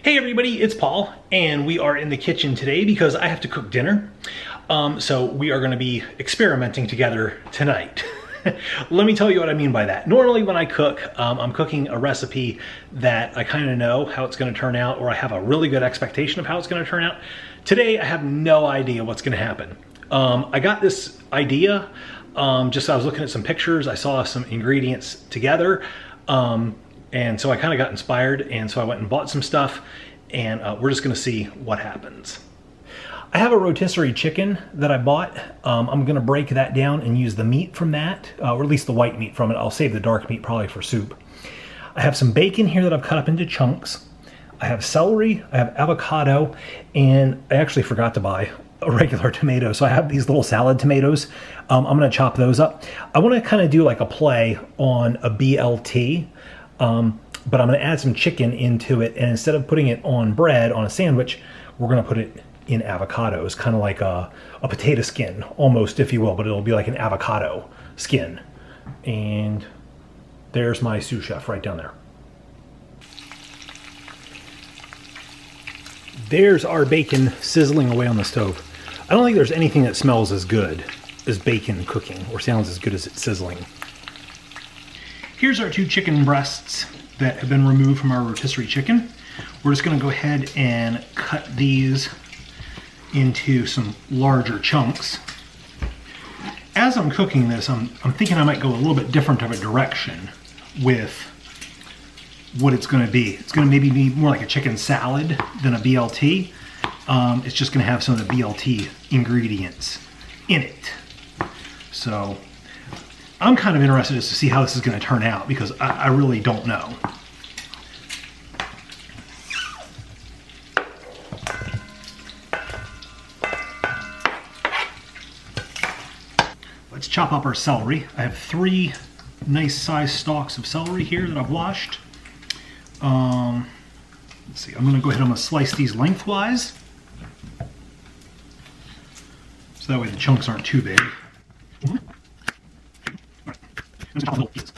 Hey everybody, it's Paul, and we are in the kitchen today because I have to cook dinner. So we are going to be experimenting together tonight. Let me tell you what I mean by that. Normally when I cook, I'm cooking a recipe that I kind of know how it's going to turn out, or I have a really good expectation of how it's going to turn out. Today I have no idea what's going to happen. I got this idea, just I was looking at some pictures, I saw some ingredients together, and so I kind of got inspired, and so I went and bought some stuff, and we're just gonna see what happens. I have a rotisserie chicken that I bought. I'm gonna break that down and use the meat from that, or at least the white meat from it. I'll save the dark meat probably for soup. I have some bacon here that I've cut up into chunks. I have celery, I have avocado, and I actually forgot to buy a regular tomato, so I have these little salad tomatoes. I'm gonna chop those up. I wanna kind of do like a play on a BLT, but I'm gonna add some chicken into it, and instead of putting it on bread, on a sandwich, we're gonna put it in avocados, kind of like a potato skin, almost, if you will, but it'll be like an avocado skin. And there's my sous chef right down there. There's our bacon sizzling away on the stove. I don't think there's anything that smells as good as bacon cooking, or sounds as good as it sizzling. Here's our 2 chicken breasts that have been removed from our rotisserie chicken. We're just gonna go ahead and cut these into some larger chunks. As I'm cooking this, I'm thinking I might go a little bit different of a direction with what it's gonna be. It's gonna maybe be more like a chicken salad than a BLT. It's just gonna have some of the BLT ingredients in it. So I'm kind of interested as to see how this is gonna turn out, because I really don't know. Let's chop up our celery. I have 3 nice sized stalks of celery here that I've washed. Let's see, I'm gonna go ahead and I'm gonna slice these lengthwise, so that way the chunks aren't too big. Little pieces.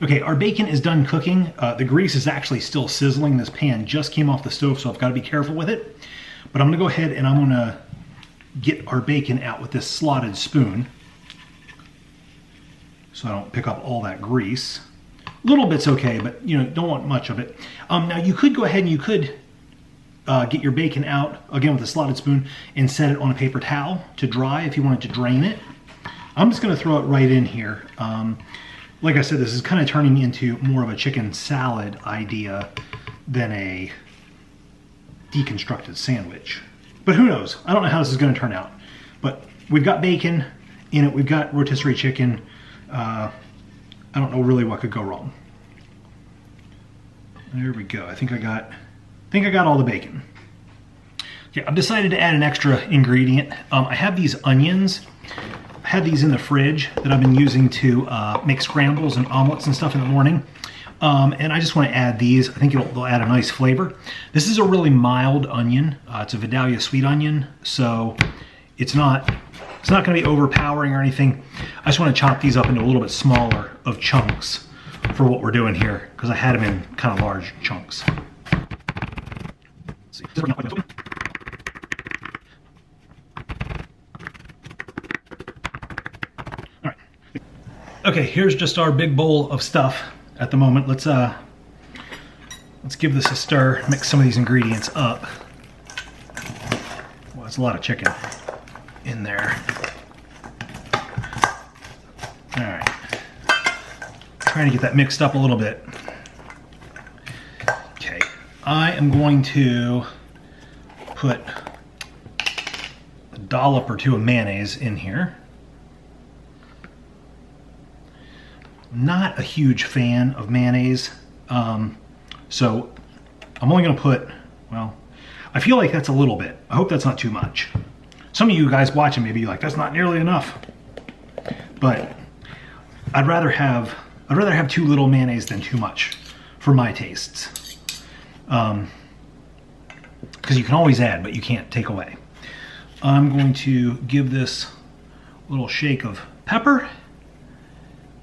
Okay, our bacon is done cooking. The grease is actually still sizzling. This pan just came off the stove, so I've got to be careful with it. But I'm gonna go ahead and I'm gonna get our bacon out with this slotted spoon, so I don't pick up all that grease. A little bit's okay, but you know, don't want much of it. Now you could go ahead and you could get your bacon out, again with a slotted spoon, and set it on a paper towel to dry if you wanted to drain it. I'm just gonna throw it right in here. Like I said, this is kind of turning into more of a chicken salad idea than a deconstructed sandwich. But who knows? I don't know how this is going to turn out. But we've got bacon in it. We've got rotisserie chicken. I don't know really what could go wrong. There we go. I think I got all the bacon. Okay, I've decided to add an extra ingredient. I have these onions. I had these in the fridge that I've been using to make scrambles and omelets and stuff in the morning. And I just want to add these. I think they'll add a nice flavor. This is a really mild onion. It's a Vidalia sweet onion, so it's not going to be overpowering or anything. I just want to chop these up into a little bit smaller of chunks for what we're doing here, because I had them in kind of large chunks. Let's see. Okay, here's just our big bowl of stuff at the moment. Let's give this a stir, mix some of these ingredients up. Well, it's a lot of chicken in there. All right, trying to get that mixed up a little bit. Okay, I am going to put a dollop or 2 of mayonnaise in here. not a huge fan of mayonnaise. So I'm only gonna put, well, I feel like that's a little bit. I hope that's not too much. Some of you guys watching may be like, that's not nearly enough. But I'd rather have too little mayonnaise than too much for my tastes. Because you can always add, but you can't take away. I'm going to give this a little shake of pepper.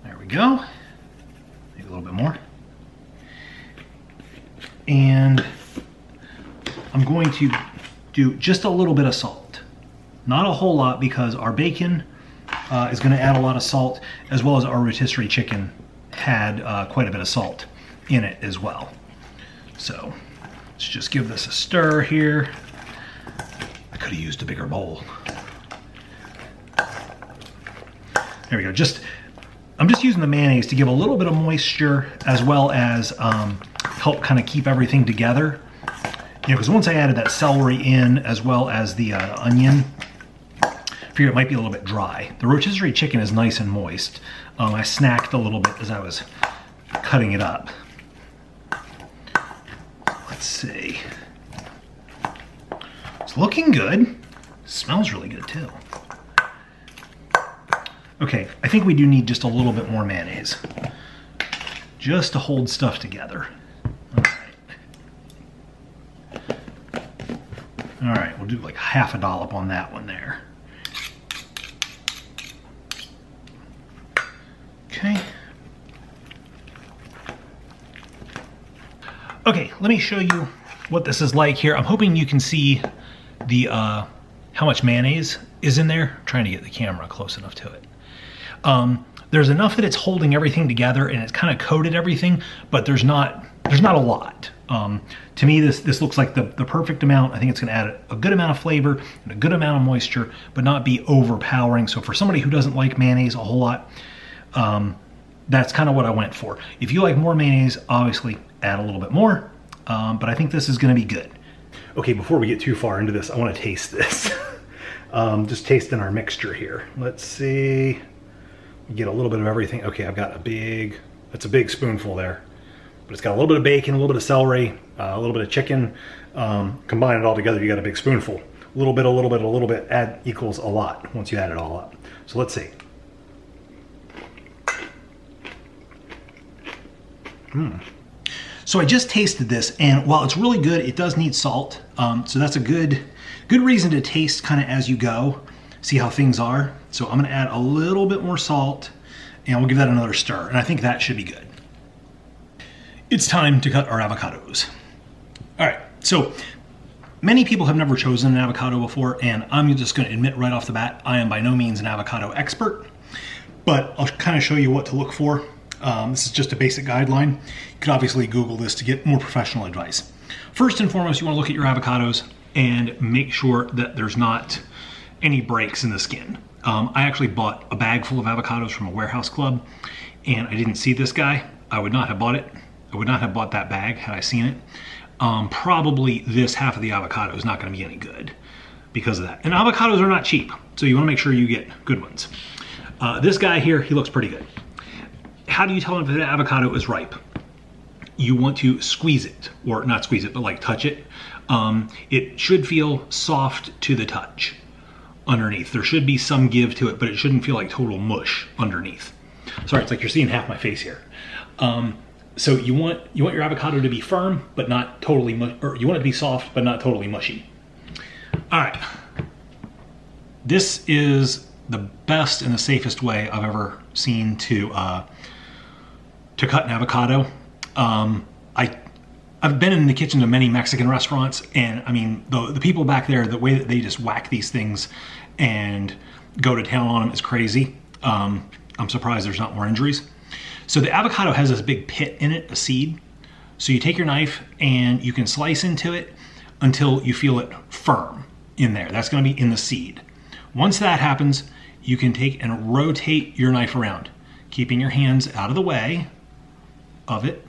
There we go. Maybe a little bit more. And I'm going to do just a little bit of salt. Not a whole lot, because our bacon is going to add a lot of salt, as well as our rotisserie chicken had quite a bit of salt in it as well. So let's just give this a stir here. I could have used a bigger bowl. There we go. I'm just using the mayonnaise to give a little bit of moisture, as well as help kind of keep everything together. You know, because once I added that celery in, as well as the onion, I figured it might be a little bit dry. The rotisserie chicken is nice and moist. I snacked a little bit as I was cutting it up. Let's see. It's looking good. Smells really good too. Okay, I think we do need just a little bit more mayonnaise, just to hold stuff together. All right, we'll do like half a dollop on that one there. Okay. Okay, let me show you what this is like here. I'm hoping you can see the how much mayonnaise is in there. I'm trying to get the camera close enough to it. There's enough that it's holding everything together and it's kind of coated everything, but there's not a lot. To me, this looks like the perfect amount. I think it's going to add a good amount of flavor and a good amount of moisture, but not be overpowering. So for somebody who doesn't like mayonnaise a whole lot, that's kind of what I went for. If you like more mayonnaise, obviously add a little bit more, but I think this is going to be good. Okay, before we get too far into this, I want to taste this. Just tasting our mixture here. Let's see. Get a little bit of everything. Okay, I've got that's a big spoonful there. But it's got a little bit of bacon, a little bit of celery, a little bit of chicken. Combine it all together, you got a big spoonful. A little bit, a little bit, a little bit, add equals a lot once you add it all up. So let's see. So I just tasted this, and while it's really good, it does need salt. So that's a good reason to taste kind of as you go, see how things are. So I'm gonna add a little bit more salt, and we'll give that another stir, and I think that should be good. It's time to cut our avocados. All right, so many people have never chosen an avocado before, and I'm just gonna admit right off the bat, I am by no means an avocado expert, but I'll kind of show you what to look for. This is just a basic guideline. You could obviously Google this to get more professional advice. First and foremost, you wanna look at your avocados and make sure that there's not any breaks in the skin. I actually bought a bag full of avocados from a warehouse club, and I didn't see this guy. I would not have bought it. I would not have bought that bag had I seen it. Probably this half of the avocado is not gonna be any good because of that. And avocados are not cheap, so you wanna make sure you get good ones. This guy here, he looks pretty good. How do you tell if the avocado is ripe? You want to squeeze it, or not squeeze it, but like touch it. It should feel soft to the touch underneath. There should be some give to it, but it shouldn't feel like total mush underneath. Sorry, it's like you're seeing half my face here. So you want your avocado to be firm, but not totally or you want it to be soft, but not totally mushy. All right. This is the best and the safest way I've ever seen to cut an avocado. I've been in the kitchen of many Mexican restaurants, and I mean, the people back there, the way that they just whack these things and go to town on them is crazy. I'm surprised there's not more injuries. So the avocado has this big pit in it, a seed. So you take your knife and you can slice into it until you feel it firm in there. That's gonna be in the seed. Once that happens, you can take and rotate your knife around, keeping your hands out of the way of it.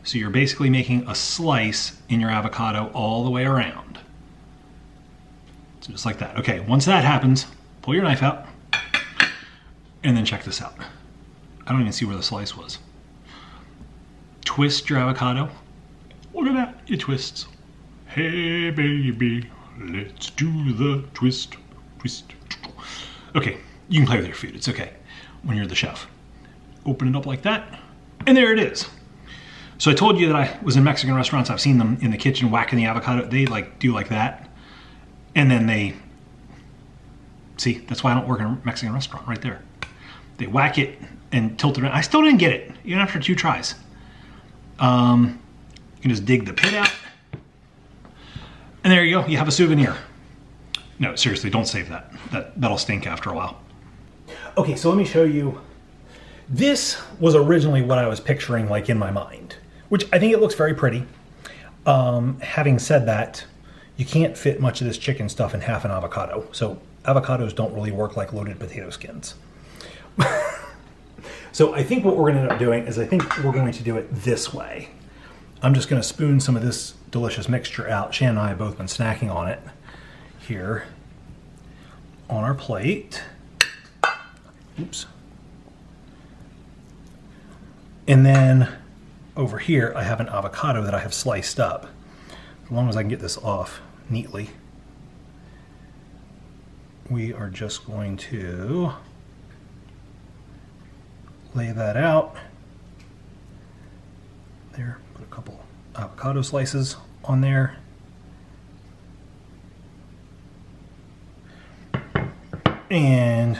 So you're basically making a slice in your avocado all the way around. So just like that. Okay, once that happens, pull your knife out and then check this out. I don't even see where the slice was. Twist your avocado. Look at that, it twists. Hey baby, let's do the twist, twist. Okay, you can play with your food, it's okay when you're the chef. Open it up like that, and there it is. So I told you that I was in Mexican restaurants. I've seen them in the kitchen whacking the avocado. They like do like that. And then they, see, that's why I don't work in a Mexican restaurant right there. They whack it and tilt it around. I still didn't get it, even after 2 tries. You can just dig the pit out. And there you go, you have a souvenir. No, seriously, don't save that. That'll stink after a while. Okay, so let me show you. This was originally what I was picturing like in my mind, which I think it looks very pretty. Having said that, you can't fit much of this chicken stuff in half an avocado. So avocados don't really work like loaded potato skins. So I think what we're gonna end up doing is I think we're going to do it this way. I'm just gonna spoon some of this delicious mixture out. Shannon and I have both been snacking on it here on our plate. Oops. And then over here, I have an avocado that I have sliced up. As long as I can get this off neatly, we are just going to lay that out. There, put a couple avocado slices on there. And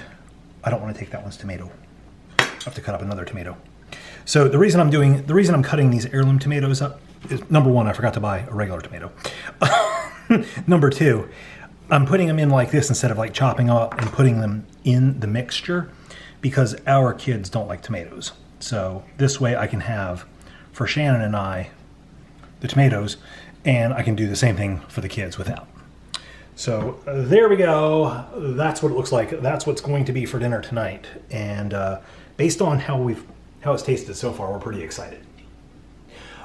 I don't want to take that one's tomato. I have to cut up another tomato. So the reason I'm cutting these heirloom tomatoes up is, number one, I forgot to buy a regular tomato. Number two, I'm putting them in like this instead of like chopping them up and putting them in the mixture because our kids don't like tomatoes. So this way I can have, for Shannon and I, the tomatoes, and I can do the same thing for the kids without. So there we go. That's what it looks like. That's what's going to be for dinner tonight. And based on how it's tasted so far, we're pretty excited.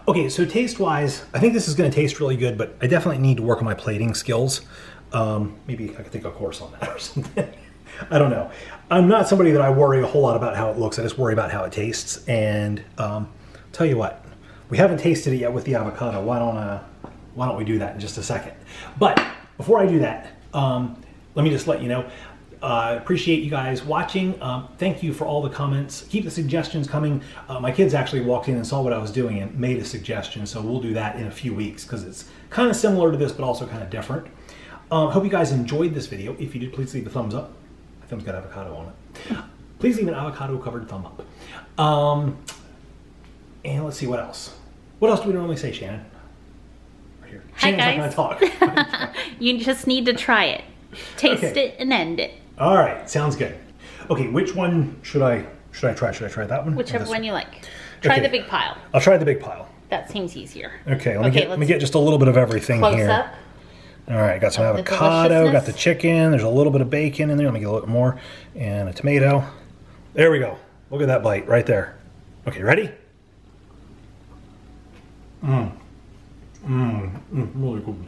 Okay, so taste-wise, I think this is going to taste really good, but I definitely need to work on my plating skills. Maybe I could take a course on that or something. I don't know. I'm not somebody that I worry a whole lot about how it looks. I just worry about how it tastes. And tell you what, we haven't tasted it yet with the avocado. Why don't we do that in just a second? But before I do that, let me just let you know, appreciate you guys watching. Thank you for all the comments. Keep the suggestions coming. My kids actually walked in and saw what I was doing and made a suggestion, so we'll do that in a few weeks because it's kind of similar to this but also kind of different. Hope you guys enjoyed this video. If you did, please leave a thumbs up. My thumb's got avocado on it. Please leave an avocado covered thumb up. And let's see what else. What else do we normally say, Shannon? Right here. Hi, Shannon's guys. not gonna talk. You just need to try it. Taste it and end it. All right, sounds good. Okay, which one should I try? Should I try that one? Whichever one you like. Try Okay. the big pile. I'll try the big pile. That seems easier. Okay, let me get just a little bit of everything Close here. up. All right, got some Of the avocado, got the deliciousness. chicken. There's a little bit of bacon in there. Let me get a little bit more, and a tomato. There we go. Look at that bite right there. Okay, ready? Really good.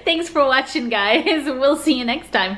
Thanks for watching, guys. We'll see you next time.